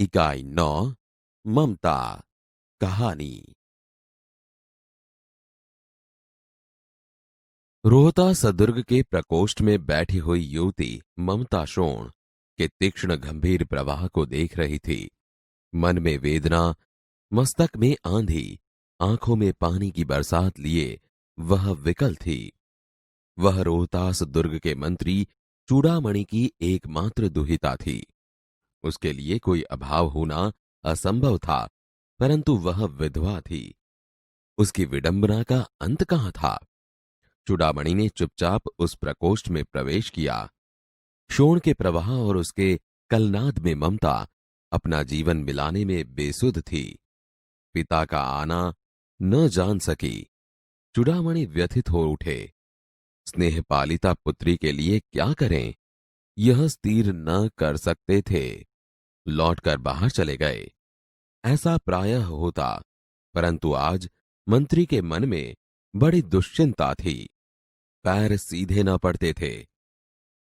इकाई 9 ममता कहानी। रोहतास दुर्ग के प्रकोष्ठ में बैठी हुई युवती ममता शोण के तीक्ष्ण गंभीर प्रवाह को देख रही थी। मन में वेदना, मस्तक में आंधी, आंखों में पानी की बरसात लिए वह विकल थी। वह रोहतास दुर्ग के मंत्री चूड़ामणि की एकमात्र दुहिता थी। उसके लिए कोई अभाव होना असंभव था, परंतु वह विधवा थी। उसकी विडंबना का अंत कहां था? चूड़ामणि ने चुपचाप उस प्रकोष्ठ में प्रवेश किया। शोण के प्रवाह और उसके कलनाद में ममता अपना जीवन मिलाने में बेसुध थी। पिता का आना न जान सकी। चूड़ामणि व्यथित हो उठे। स्नेह पालिता पुत्री के लिए क्या करें, यह स्थिर न कर सकते थे। लौटकर बाहर चले गए। ऐसा प्रायः होता, परंतु आज मंत्री के मन में बड़ी दुश्चिंता थी। पैर सीधे न पड़ते थे।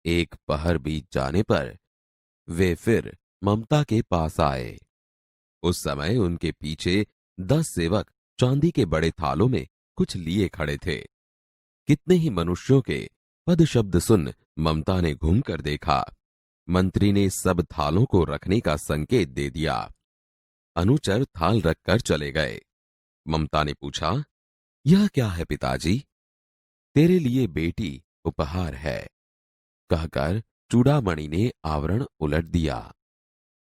एक पहर बीत जाने पर वे फिर ममता के पास आए। उस समय उनके पीछे 10 सेवक चांदी के बड़े थालों में कुछ लिए खड़े थे। कितने ही मनुष्यों के पद शब्द सुन ममता ने घूमकर देखा। मंत्री ने सब थालों को रखने का संकेत दे दिया। अनुचर थाल रखकर चले गए। ममता ने पूछा, यह क्या है पिताजी? तेरे लिए बेटी उपहार है, कहकर चूड़ामणि ने आवरण उलट दिया।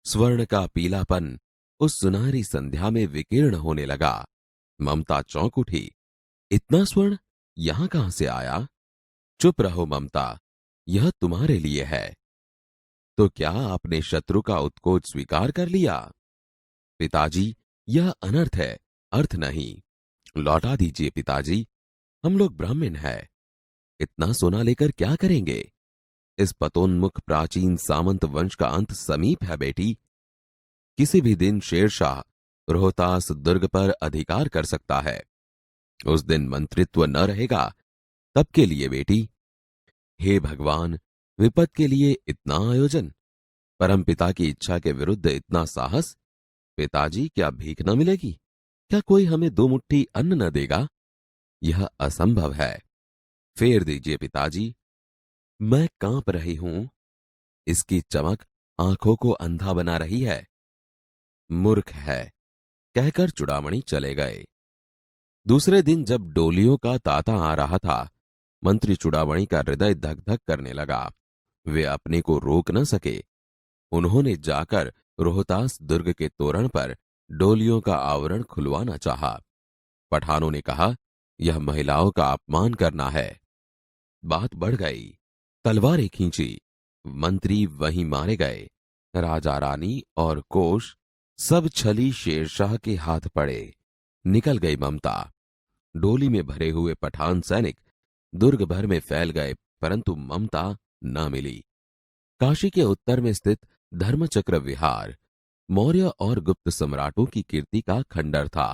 स्वर्ण का पीलापन उस सुनहरी संध्या में विकीर्ण होने लगा। ममता चौंक उठी। इतना स्वर्ण यहां कहां से आया? चुप रहो ममता, यह तुम्हारे लिए है। तो क्या आपने शत्रु का उत्कोच स्वीकार कर लिया? पिताजी, यह अनर्थ है, अर्थ नहीं। लौटा दीजिए पिताजी, हम लोग ब्राह्मण हैं। इतना सोना लेकर क्या करेंगे? इस पतोन्मुख प्राचीन सामंत वंश का अंत समीप है बेटी। किसी भी दिन शेरशाह रोहतास दुर्ग पर अधिकार कर सकता है। उस दिन मंत्रित्व न रहेगा, तब के लिए बेटी। हे भगवान, विपद के लिए इतना आयोजन, परमपिता की इच्छा के विरुद्ध इतना साहस। पिताजी, क्या भीख न मिलेगी? क्या कोई हमें 2 मुट्ठी अन्न न देगा? यह असंभव है। फेर दीजिए पिताजी। मैं कांप रही हूं। इसकी चमक आंखों को अंधा बना रही है। मूर्ख है, कहकर चूड़ामणि चले गए। दूसरे दिन जब डोलियों का तांता आ रहा था, मंत्री चूड़ामणि का हृदय धक धक करने लगा। वे अपने को रोक न सके। उन्होंने जाकर रोहतास दुर्ग के तोरण पर डोलियों का आवरण खुलवाना चाहा। पठानों ने कहा, यह महिलाओं का अपमान करना है। बात बढ़ गई। तलवारें खींची। मंत्री वहीं मारे गए। राजा रानी और कोष सब छली शेरशाह के हाथ पड़े। निकल गई ममता। डोली में भरे हुए पठान सैनिक दुर्ग भर में फैल गए, परंतु ममता न मिली। काशी के उत्तर में स्थित धर्मचक्र विहार मौर्य और गुप्त सम्राटों की कीर्ति का खंडर था।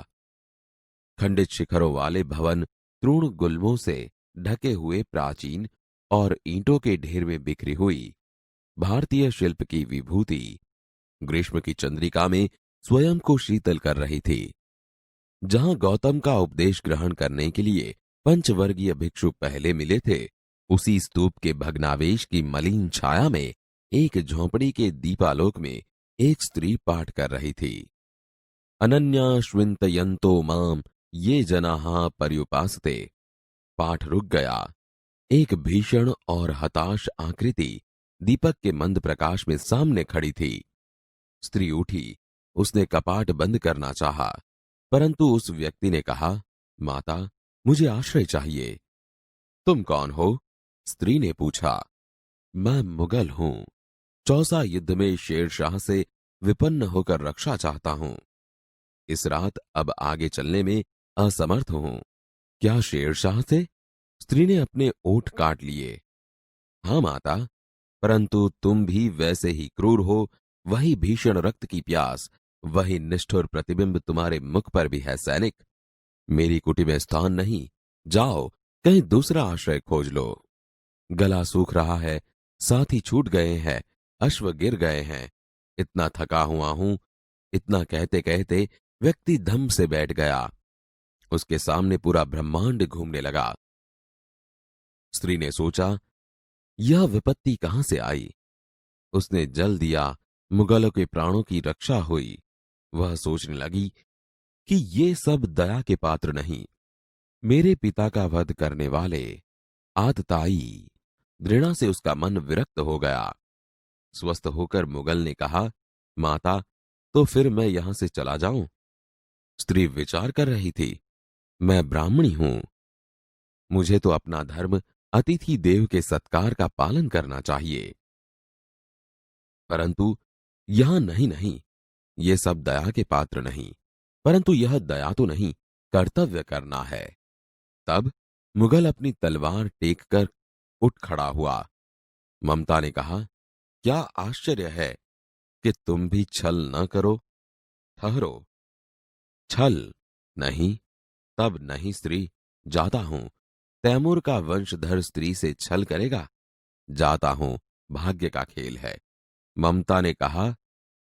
खंडित शिखरों वाले भवन तृण गुल्मों से ढके हुए प्राचीन और ईंटों के ढेर में बिखरी हुई भारतीय शिल्प की विभूति ग्रीष्म की चंद्रिका में स्वयं को शीतल कर रही थी। जहां गौतम का उपदेश ग्रहण करने के लिए पंचवर्गीय भिक्षु पहले मिले थे, उसी स्तूप के भग्नावेश की मलिन छाया में एक झोंपड़ी के दीपालोक में एक स्त्री पाठ कर रही थी। अनन्याश्विन्तयन्तो माम ये जनाः पर्युपासते। पाठ रुक गया। एक भीषण और हताश आकृति दीपक के मंद प्रकाश में सामने खड़ी थी। स्त्री उठी। उसने कपाट बंद करना चाहा, परंतु उस व्यक्ति ने कहा, माता, मुझे आश्रय चाहिए। तुम कौन हो? स्त्री ने पूछा। मैं मुगल हूं। चौसा युद्ध में शेरशाह से विपन्न होकर रक्षा चाहता हूं। इस रात अब आगे चलने में असमर्थ हूं। क्या शेरशाह से? स्त्री ने अपने ओठ काट लिए। हां माता, परंतु तुम भी वैसे ही क्रूर हो। वही भीषण रक्त की प्यास, वही निष्ठुर प्रतिबिंब तुम्हारे मुख पर भी है सैनिक। मेरी कुटी में स्थान नहीं। जाओ, कहीं दूसरा आश्रय खोज लो। गला सूख रहा है, साथी छूट गए हैं, अश्व गिर गए हैं। इतना थका हुआ हूं। इतना कहते कहते व्यक्ति धम से बैठ गया। उसके सामने पूरा ब्रह्मांड घूमने लगा। स्त्री ने सोचा, यह विपत्ति कहां से आई। उसने जल दिया, मुगलों के प्राणों की रक्षा हुई। वह सोचने लगी कि ये सब दया के पात्र नहीं, मेरे पिता का वध करने वाले आतताई। घृणा से उसका मन विरक्त हो गया। स्वस्थ होकर मुगल ने कहा, माता, तो फिर मैं यहां से चला जाऊं। स्त्री विचार कर रही थी, मैं ब्राह्मणी हूं, मुझे तो अपना धर्म अतिथि देव के सत्कार का पालन करना चाहिए। परंतु यहां नहीं नहीं, ये सब दया के पात्र नहीं, परंतु यह दया तो नहीं, कर्तव्य करना है। तब मुगल अपनी तलवार टेक कर उठ खड़ा हुआ। ममता ने कहा, क्या आश्चर्य है कि तुम भी छल न करो। ठहरो। छल नहीं, तब नहीं स्त्री, जाता हूं। तैमूर का वंशधर स्त्री से छल करेगा। जाता हूं, भाग्य का खेल है। ममता ने कहा,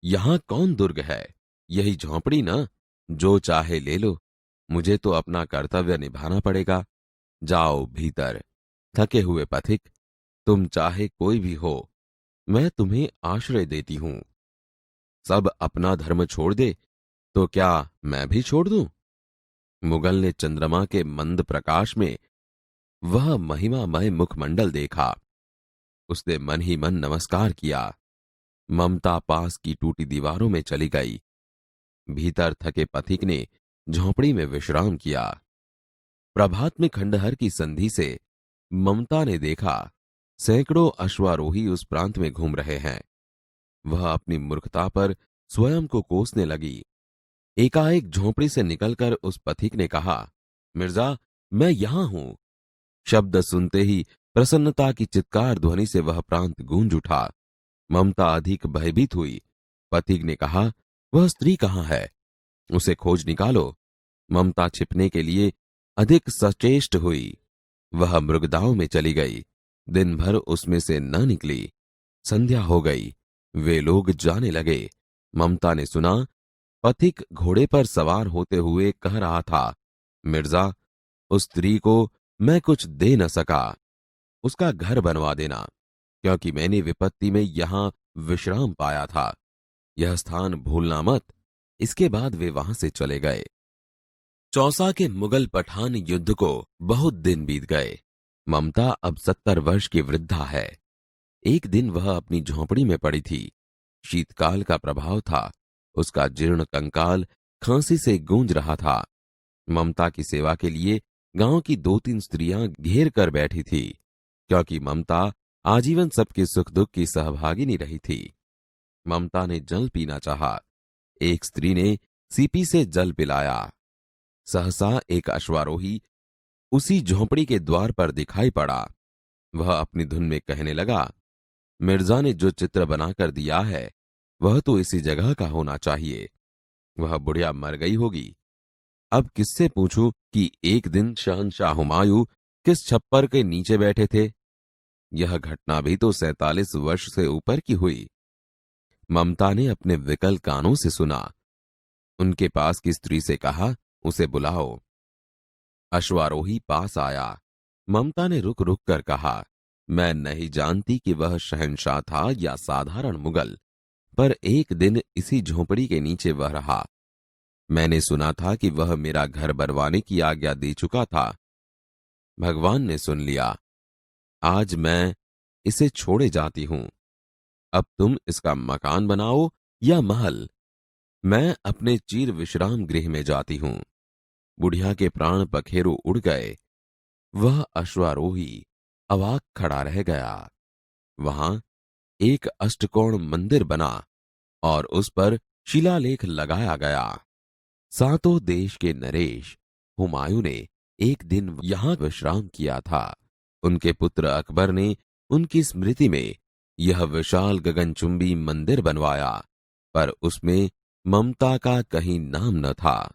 यहां कौन दुर्ग है, यही झोंपड़ी ना, जो चाहे ले लो, मुझे तो अपना कर्तव्य निभाना पड़ेगा। जाओ भीतर। थके हुए पथिक, तुम चाहे कोई भी हो, मैं तुम्हें आश्रय देती हूं। सब अपना धर्म छोड़ दे तो क्या मैं भी छोड़ दूं। मुगल ने चंद्रमा के मंद प्रकाश में वह महिमामय मुखमंडल देखा। उसने मन ही मन नमस्कार किया। ममता पास की टूटी दीवारों में चली गई। भीतर थके पथिक ने झोंपड़ी में विश्राम किया। प्रभात में खंडहर की संधि से ममता ने देखा, सैकड़ों अश्वारोही उस प्रांत में घूम रहे हैं। वह अपनी मूर्खता पर स्वयं को कोसने लगी। एकाएक झोंपड़ी से निकलकर उस पथिक ने कहा, मिर्जा, मैं यहां हूं। शब्द सुनते ही प्रसन्नता की चित्कार ध्वनि से वह प्रांत गूंज उठा। ममता अधिक भयभीत हुई। पथिक ने कहा, वह स्त्री कहां है, उसे खोज निकालो। ममता छिपने के लिए अधिक सचेष्ट हुई। वह मृगदाओं में चली गई। दिन भर उसमें से न निकली। संध्या हो गई। वे लोग जाने लगे। ममता ने सुना, पथिक घोड़े पर सवार होते हुए कह रहा था, मिर्जा, उस स्त्री को मैं कुछ दे न सका, उसका घर बनवा देना, क्योंकि मैंने विपत्ति में यहां विश्राम पाया था। यह स्थान भूलना मत। इसके बाद वे वहां से चले गए। चौसा के मुगल पठान युद्ध को बहुत दिन बीत गए। ममता अब 70 वर्ष की वृद्धा है। एक दिन वह अपनी झोंपड़ी में पड़ी थी। शीतकाल का प्रभाव था। उसका जीर्ण कंकाल खांसी से गूंज रहा था। ममता की सेवा के लिए गांव की 2-3 स्त्रियां घेर कर बैठी थी, क्योंकि ममता आजीवन सबके सुख दुख की सहभागिनी रही थी। ममता ने जल पीना चाहा। एक स्त्री ने सीपी से जल पिलाया। सहसा एक अश्वारोही उसी झोंपड़ी के द्वार पर दिखाई पड़ा। वह अपनी धुन में कहने लगा, मिर्जा ने जो चित्र बनाकर दिया है, वह तो इसी जगह का होना चाहिए। वह बुढ़िया मर गई होगी। अब किससे पूछूं कि एक दिन शहंशाह हुमायूं किस छप्पर के नीचे बैठे थे। यह घटना भी तो 47 वर्ष से ऊपर की हुई। ममता ने अपने विकल कानों से सुना। उनके पास की स्त्री से कहा, उसे बुलाओ। अश्वारोही पास आया। ममता ने रुक रुक कर कहा, मैं नहीं जानती कि वह शहंशाह था या साधारण मुगल, पर एक दिन इसी झोंपड़ी के नीचे वह रहा। मैंने सुना था कि वह मेरा घर बनवाने की आज्ञा दे चुका था। भगवान ने सुन लिया। आज मैं इसे छोड़े जाती हूं। अब तुम इसका मकान बनाओ या महल। मैं अपने चीर विश्राम गृह में जाती हूं। बुढ़िया के प्राण पखेरु उड़ गए। वह अश्वारोही अवाक खड़ा रह गया। वहां एक अष्टकोण मंदिर बना और उस पर शिलालेख लगाया गया। सातों देश के नरेश हुमायूं ने एक दिन यहां विश्राम किया था। उनके पुत्र अकबर ने उनकी स्मृति में यह विशाल गगनचुंबी मंदिर बनवाया, पर उसमें ममता का कहीं नाम न था।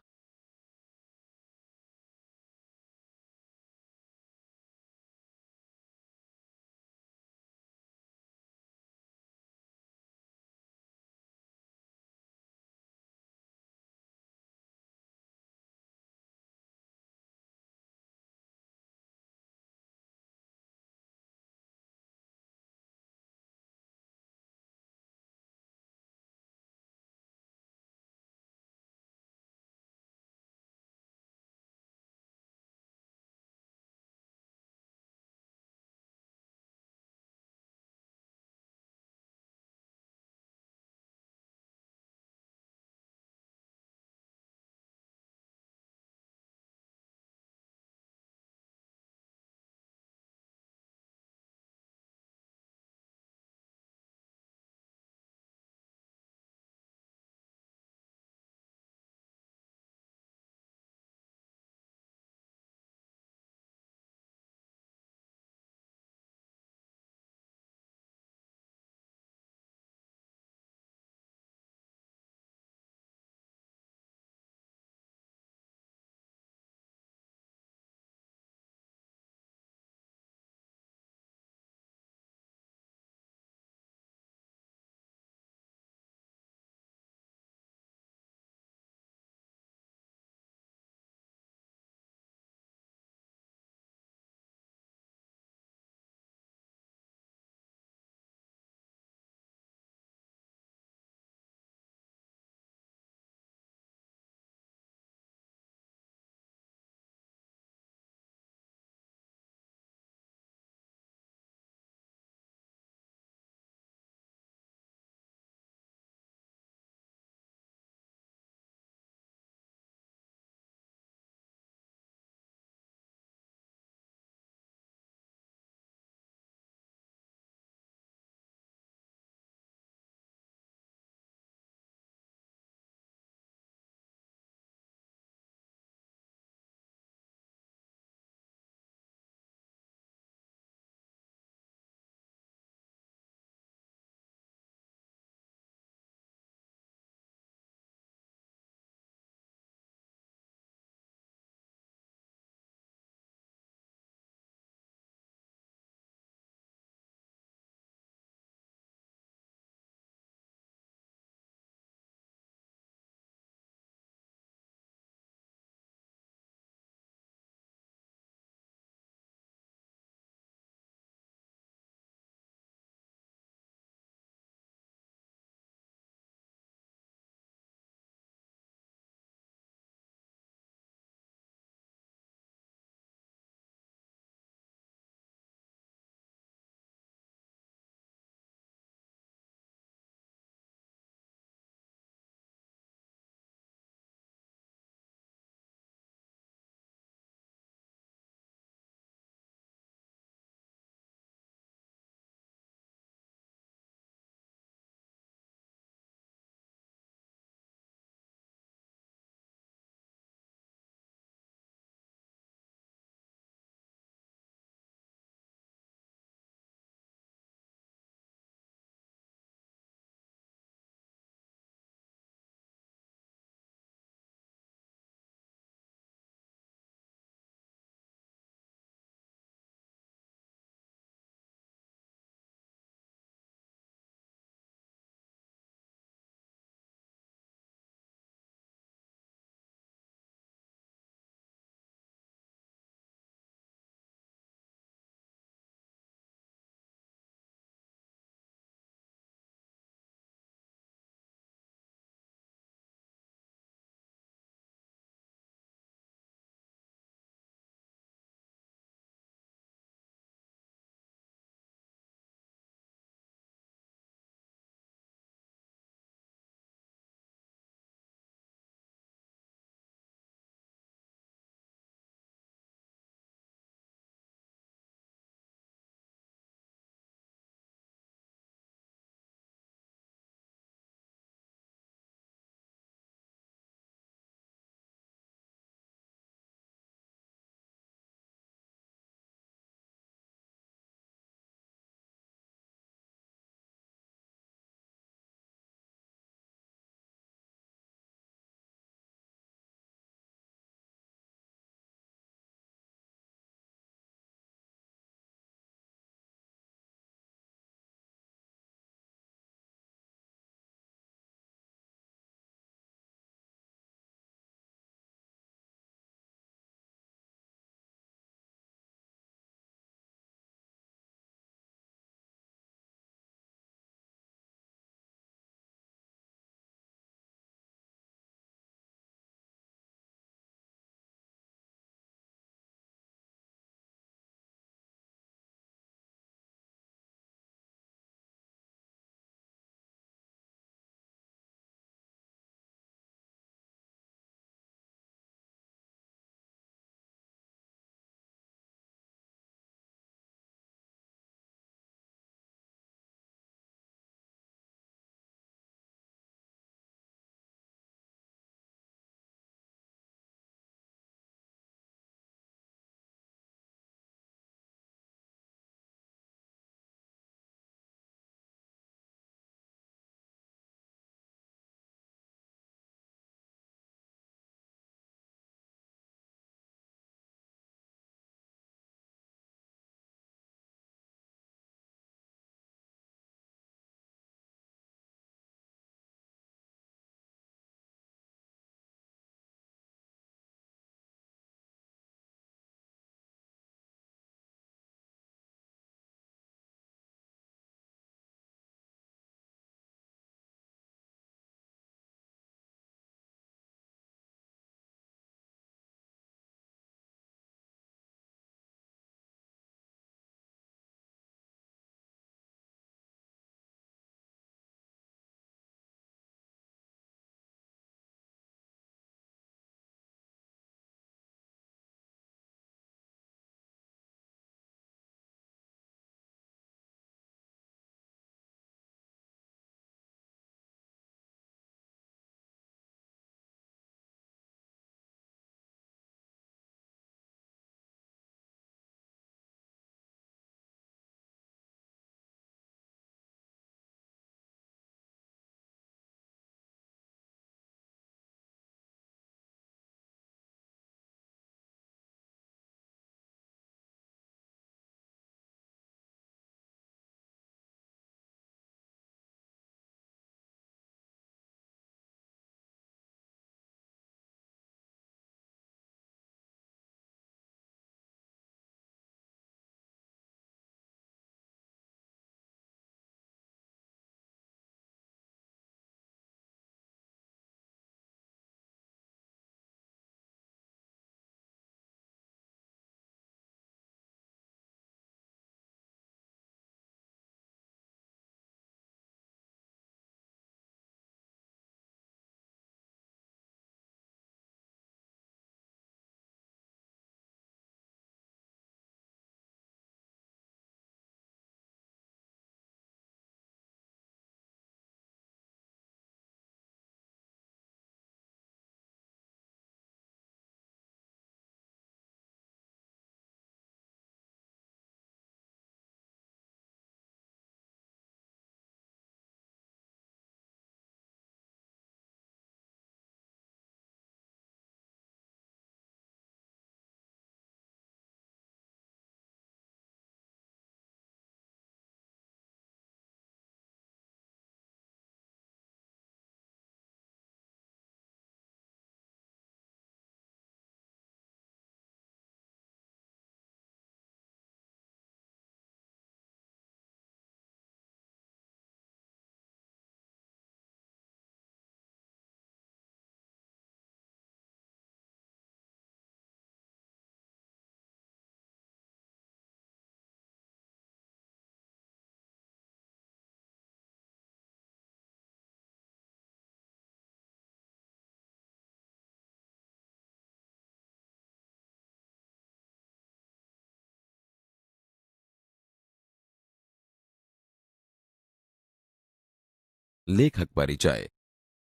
लेखक परिचय।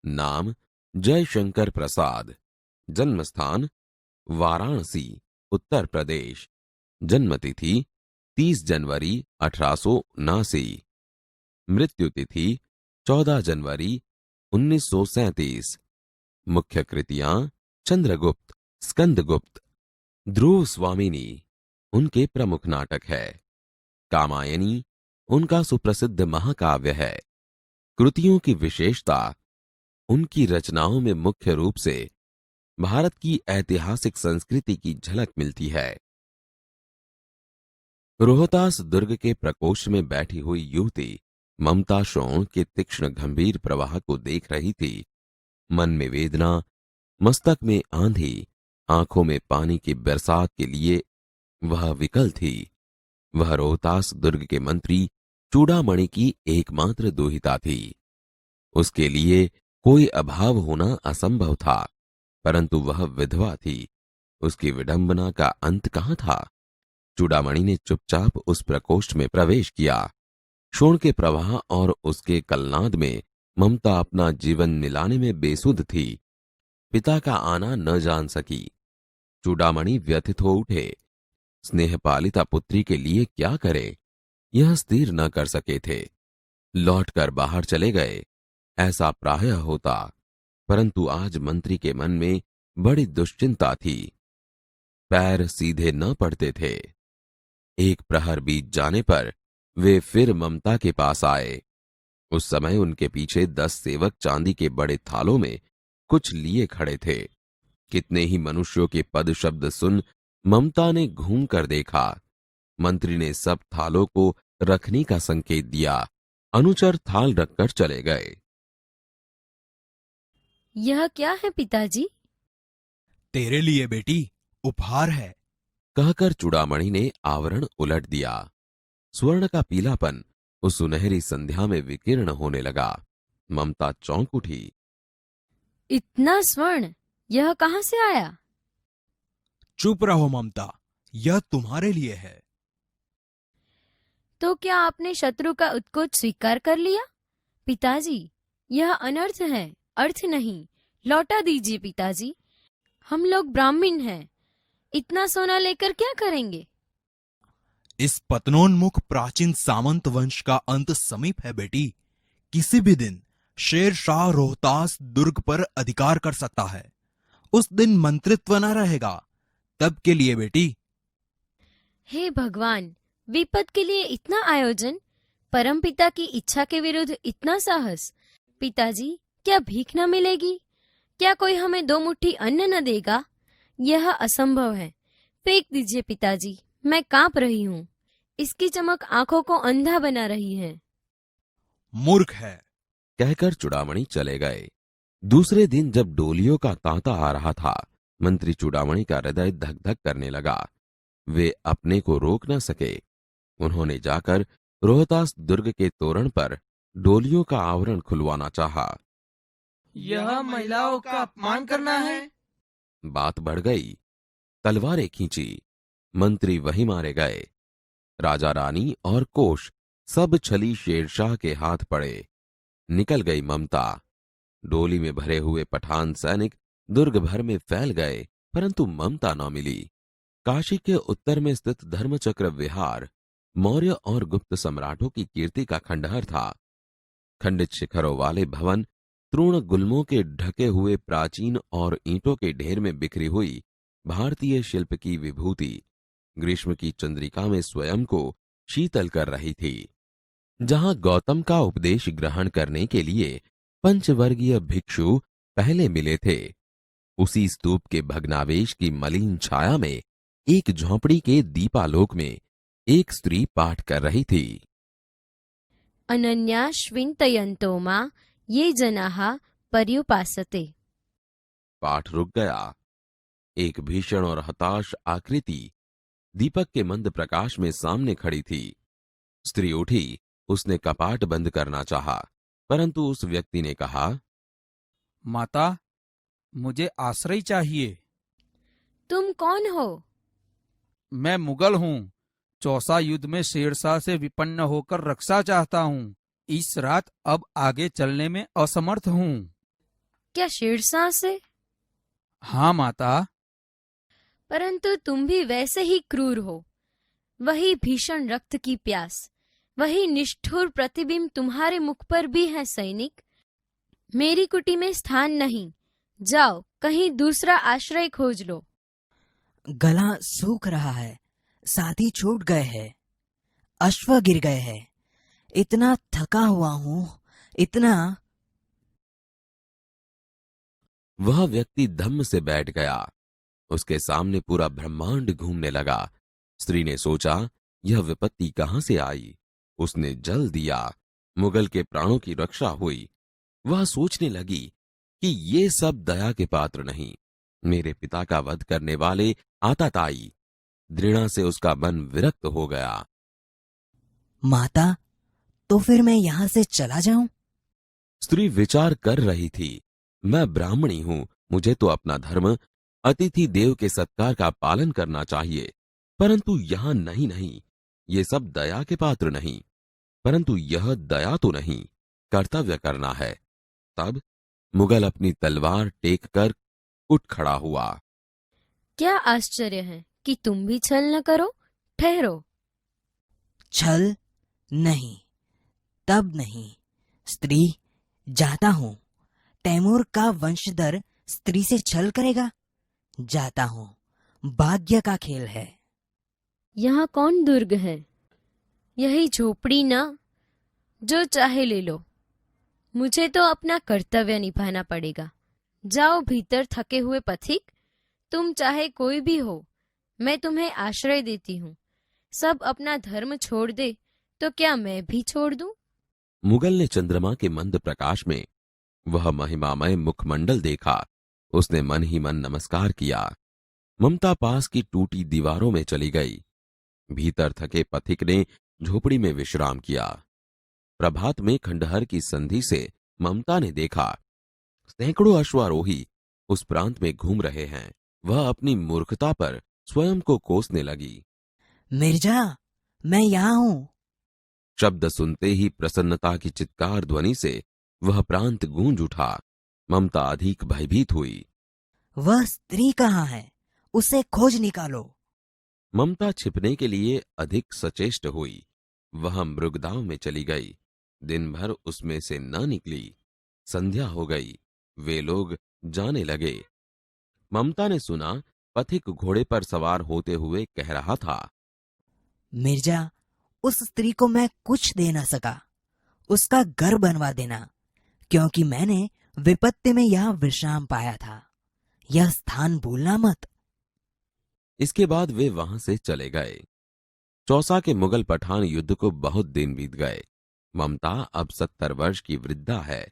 नाम जयशंकर प्रसाद। जन्मस्थान वाराणसी, उत्तर प्रदेश। जन्मतिथि 30 जनवरी 1879। मृत्यु तिथि 14 जनवरी 1937। मुख्य कृतियां चंद्रगुप्त, स्कंदगुप्त, ध्रुव स्वामिनी उनके प्रमुख नाटक है। कामायनी उनका सुप्रसिद्ध महाकाव्य है। कृतियों की विशेषता, उनकी रचनाओं में मुख्य रूप से भारत की ऐतिहासिक संस्कृति की झलक मिलती है। रोहतास दुर्ग के प्रकोष्ठ में बैठी हुई युवती ममता शोण के तीक्ष्ण गंभीर प्रवाह को देख रही थी। मन में वेदना, मस्तक में आंधी, आंखों में पानी की बरसात के लिए वह विकल थी। वह रोहतास दुर्ग के मंत्री चूड़ामणि की एकमात्र दुहिता थी। उसके लिए कोई अभाव होना असंभव था, परंतु वह विधवा थी। उसकी विडंबना का अंत कहां था? चूड़ामणि ने चुपचाप उस प्रकोष्ठ में प्रवेश किया। शोण के प्रवाह और उसके कलनाद में ममता अपना जीवन निलाने में बेसुध थी। पिता का आना न जान सकी। चूड़ामणि व्यथित हो उठे। स्नेहपालिता पुत्री के लिए क्या करे, यह स्थिर न कर सके थे। लौटकर बाहर चले गए, ऐसा प्रायः होता, परंतु आज मंत्री के मन में बड़ी दुश्चिंता थी। पैर सीधे न पड़ते थे। एक प्रहर बीत जाने पर वे फिर ममता के पास आए। उस समय उनके पीछे 10 सेवक चांदी के बड़े थालों में कुछ लिए खड़े थे। कितने ही मनुष्यों के पद शब्द सुन ममता ने घूम कर देखा। मंत्री ने सब थालों को रखने का संकेत दिया। अनुचर थाल रखकर चले गए। यह क्या है पिताजी? तेरे लिए बेटी, उपहार है। कहकर चूड़ामणि ने आवरण उलट दिया। स्वर्ण का पीलापन उस सुनहरी संध्या में विकीर्ण होने लगा। ममता चौंक उठी। इतना स्वर्ण यह कहां से आया? चुप रहो ममता, यह तुम्हारे लिए है। तो क्या आपने शत्रु का उत्कोच स्वीकार कर लिया? पिताजी, यह अनर्थ है, अर्थ नहीं। लौटा दीजिए पिताजी। हम लोग ब्राह्मण हैं, इतना सोना लेकर क्या करेंगे? इस पतनोन्मुख प्राचीन सामंत वंश का अंत समीप है बेटी। किसी भी दिन शेर शाह रोहतास दुर्ग पर अधिकार कर सकता है। उस दिन मंत्रित्व न रहेगा। तब के लिए बेटी। हे भगवान, विपद के लिए इतना आयोजन, परमपिता की इच्छा के विरुद्ध इतना साहस। पिताजी, क्या भीख न मिलेगी? क्या कोई हमें 2 मुट्ठी अन्न न देगा? यह असंभव है। फेंक दीजिए पिताजी, मैं कांप रही हूँ। इसकी चमक आंखों को अंधा बना रही है। मूर्ख है, कहकर चूड़ामणि चले गए। दूसरे दिन जब डोलियों का तांता आ रहा था, मंत्री चूड़ामणि का हृदय धक धक करने लगा। वे अपने को रोक न सके। उन्होंने जाकर रोहतास दुर्ग के तोरण पर डोलियों का आवरण खुलवाना चाहा। यह महिलाओं का अपमान करना है। बात बढ़ गई। तलवारें खींची। मंत्री वहीं मारे गए। राजा रानी और कोष सब छली शेरशाह के हाथ पड़े। निकल गई ममता। डोली में भरे हुए पठान सैनिक दुर्ग भर में फैल गए, परंतु ममता न मिली। काशी के उत्तर में स्थित धर्मचक्र विहार मौर्य और गुप्त सम्राटों की कीर्ति का खंडहर था। खंडित शिखरों वाले भवन, तृण गुल्मों के ढके हुए प्राचीन और ईंटों के ढेर में बिखरी हुई भारतीय शिल्प की विभूति ग्रीष्म की चंद्रिका में स्वयं को शीतल कर रही थी। जहां गौतम का उपदेश ग्रहण करने के लिए पंचवर्गीय भिक्षु पहले मिले थे, उसी स्तूप के भग्नावेश की मलिन छाया में एक झोंपड़ी के दीपालोक में एक स्त्री पाठ कर रही थी। अनन्याश्विन्तयन्तो मां ये जनाः पर्युपासते। पाठ रुक गया। एक भीषण और हताश आकृति दीपक के मंद प्रकाश में सामने खड़ी थी। स्त्री उठी। उसने कपाट बंद करना चाहा, परंतु उस व्यक्ति ने कहा, माता, मुझे आश्रय चाहिए। तुम कौन हो? मैं मुगल हूँ। चौसा युद्ध में शेरशाह से विपन्न होकर रक्षा चाहता हूँ। इस रात अब आगे चलने में असमर्थ हूँ। क्या शेरशाह से? हाँ माता। परंतु तुम भी वैसे ही क्रूर हो। वही भीषण रक्त की प्यास, वही निष्ठुर प्रतिबिंब तुम्हारे मुख पर भी है सैनिक। मेरी कुटी में स्थान नहीं, जाओ कहीं दूसरा आश्रय खोज लो। गला सूख रहा है, साथी छूट गए हैं, अश्व गिर गए हैं, इतना थका हुआ हूँ, इतना। वह व्यक्ति धम्म से बैठ गया। उसके सामने पूरा ब्रह्मांड घूमने लगा। स्त्री ने सोचा, यह विपत्ति कहां से आई? उसने जल दिया, मुगल के प्राणों की रक्षा हुई। वह सोचने लगी कि ये सब दया के पात्र नहीं, मेरे पिता का वध करने वाले आताताई। दृढ़ा से उसका मन विरक्त हो गया। माता, तो फिर मैं यहाँ से चला जाऊं? स्त्री विचार कर रही थी, मैं ब्राह्मणी हूं, मुझे तो अपना धर्म अतिथि देव के सत्कार का पालन करना चाहिए। परंतु यहां नहीं, ये सब दया के पात्र नहीं। परंतु यह दया तो नहीं, कर्तव्य करना है। तब मुगल अपनी तलवार टेक कर उठ खड़ा हुआ। क्या आश्चर्य है कि तुम भी छल न करो। ठहरो। छल नहीं, तब नहीं। स्त्री, जाता हूँ। तैमूर का वंशधर स्त्री से छल करेगा? जाता हूँ, भाग्य का खेल है। यहाँ कौन दुर्ग है? यही झोपड़ी ना? जो चाहे ले लो, मुझे तो अपना कर्तव्य निभाना पड़ेगा। जाओ भीतर थके हुए पथिक, तुम चाहे कोई भी हो, मैं तुम्हें आश्रय देती हूँ। सब अपना धर्म छोड़ दे तो क्या मैं भी छोड़ दूं? मुगल ने चंद्रमा के मंद प्रकाश में वह महिमामय मुखमंडल देखा। उसने मन ही मन नमस्कार किया। ममता पास की टूटी दीवारों में चली गई। भीतर थके पथिक ने झोपड़ी में विश्राम किया। प्रभात में खंडहर की संधि से ममता ने देखा, सैकड़ों अश्वारोही उस प्रांत में घूम रहे हैं। वह अपनी मूर्खता पर स्वयं को कोसने लगी। मिर्जा, मैं यहाँ हूँ। शब्द सुनते ही प्रसन्नता की चित्कार ध्वनि से वह प्रांत गूंज उठा। ममता अधिक भयभीत हुई। वह स्त्री कहाँ है? उसे खोज निकालो। ममता छिपने के लिए अधिक सचेष्ट हुई। वह मृगदाव में चली गई। दिन भर उसमें से न निकली। संध्या हो गई। वे लोग जाने लगे। ममता ने सुना पथिक घोड़े पर सवार होते हुए कह रहा था, मिर्जा, उस स्त्री को मैं कुछ दे न सका। उसका घर बनवा देना, क्योंकि मैंने विपत्ति में यह विश्राम पाया था। यह स्थान भूलना मत। इसके बाद वे वहां से चले गए। चौसा के मुगल पठान युद्ध को बहुत दिन बीत गए। ममता अब 70 वर्ष की वृद्धा है।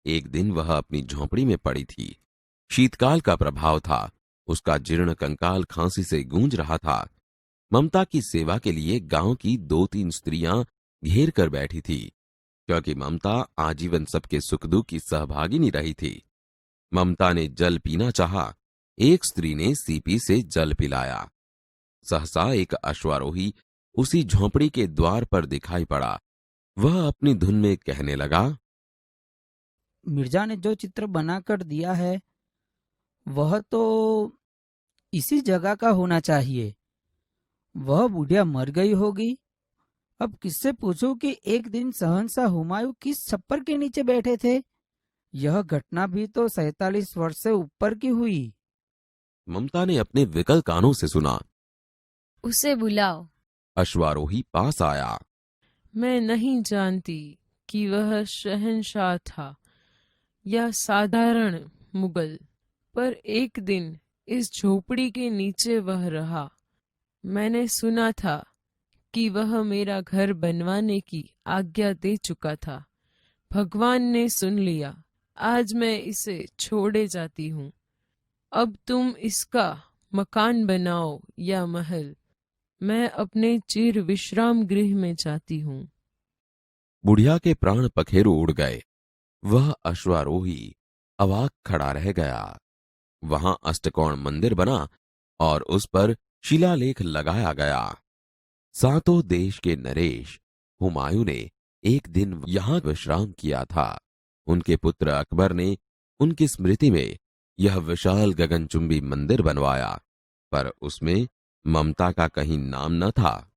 एक दिन वह अपनी झोंपड़ी में पड़ी थी। शीतकाल का प्रभाव था। उसका जीर्ण कंकाल खांसी से गूंज रहा था। ममता की सेवा के लिए गांव की 2-3 स्त्रियां घेर कर बैठी थी, क्योंकि ममता आजीवन सबके सुख दुख की सहभागिनी रही थी। ममता ने जल पीना चाहा। एक स्त्री ने सीपी से जल पिलाया। सहसा एक अश्वारोही उसी झोंपड़ी के द्वार पर दिखाई पड़ा। वह अपनी धुन में कहने लगा, मिर्जा ने जो चित्र बनाकर दिया है वह तो इसी जगह का होना चाहिए। वह बुढ़िया मर गई होगी। अब किससे पूछूं कि एक दिन शहंशाह हुमायूं किस छप्पर के नीचे बैठे थे। यह घटना भी तो 47 वर्ष से ऊपर की हुई। ममता ने अपने विकल कानों से सुना। उसे बुलाओ। अश्वारोही पास आया। मैं नहीं जानती कि वह शहंशाह था या साधारण मुगल, पर एक दिन इस झोपड़ी के नीचे वह रहा। मैंने सुना था कि वह मेरा घर बनवाने की आज्ञा दे चुका था। भगवान ने सुन लिया। आज मैं इसे छोड़े जाती हूँ। अब तुम इसका मकान बनाओ या महल। मैं अपने चिर विश्राम गृह में जाती हूँ। बुढ़िया के प्राण पखेरु उड़ गए। वह अश्वारोही अवाक खड़ा रह गया। वहां अष्टकोण मंदिर बना और उस पर शिलालेख लगाया गया। सातों देश के नरेश हुमायूं ने एक दिन यहाँ विश्राम किया था। उनके पुत्र अकबर ने उनकी स्मृति में यह विशाल गगनचुंबी मंदिर बनवाया, पर उसमें ममता का कहीं नाम न था।